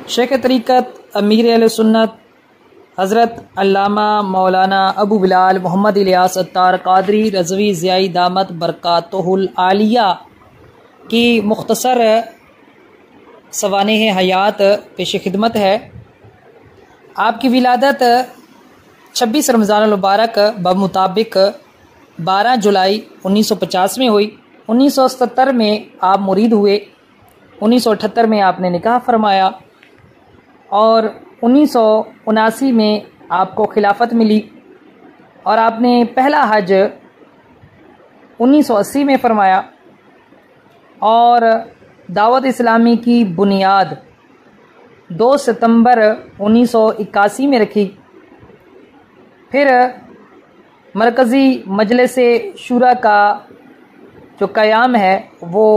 शेख तरीक़त अमीर अहले सुन्नत हज़रत अल्लामा मौलाना अबू बिलाल मोहम्मद इलियास अत्तार क़ादरी रज़वी ज़ियाई दामत बरकातुहुल आलिया की मुख्तसर सवानेह हयात पेश खिदमत है। आपकी विलादत 26 रमज़ान मुबारक बमुताबिक 12 जुलाई 1950 में हुई। 1977 में आप मुरीद हुए। 1978 में आपने निकाह फरमाया और 1979 में आपको खिलाफत मिली और आपने पहला हज 1980 में फरमाया और दावत इस्लामी की बुनियाद 2 सितंबर 1981 में रखी। फिर मरकज़ी मजलिस शूरा का जो क़याम है वो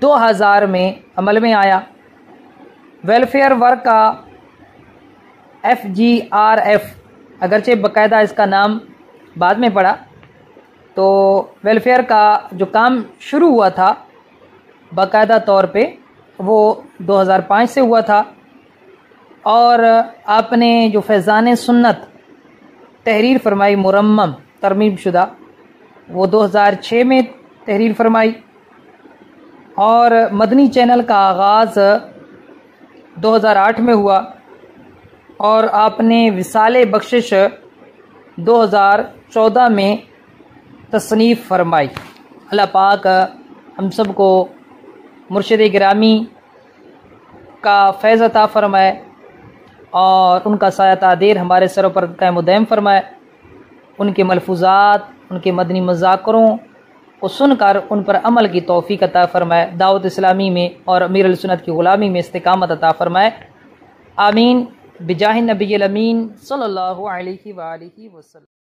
2000 में अमल में आया। वेलफेयर वर्क का FGRF, अगरचे बाकायदा इसका नाम बाद में पड़ा, तो वेलफेयर का जो काम शुरू हुआ था बाकायदा तौर पे वो 2005 से हुआ था। और आपने जो फैज़ान सुन्नत तहरीर फरमाई मुरम्मम तरमीम शुदा वो 2006 में तहरीर फरमाई और मदनी चैनल का आगाज़ 2008 में हुआ और आपने विसाले बख्शिश 2014 में तसनीफ़ फरमाई। अल्लाह पाक हम सब को मुर्शिद गिरामी का फैज़ अता फ़रमाए और उनका साया तादीर हमारे सरों पर कायम दायम फ़रमाए। उनके मलफूज़ात, उनके मदनी मज़ाकरों को सुनकर उन पर अमल की तौफ़ीक़ अता फ़रमाए। दावत इस्लामी में और अमीर अहले सुन्नत की ग़ुलामी में इस्तिक़ामत अता फ़रमाए। आमीन बिजाहि नबी अमीन सल्लल्लाहु अलैहि वसल्लम।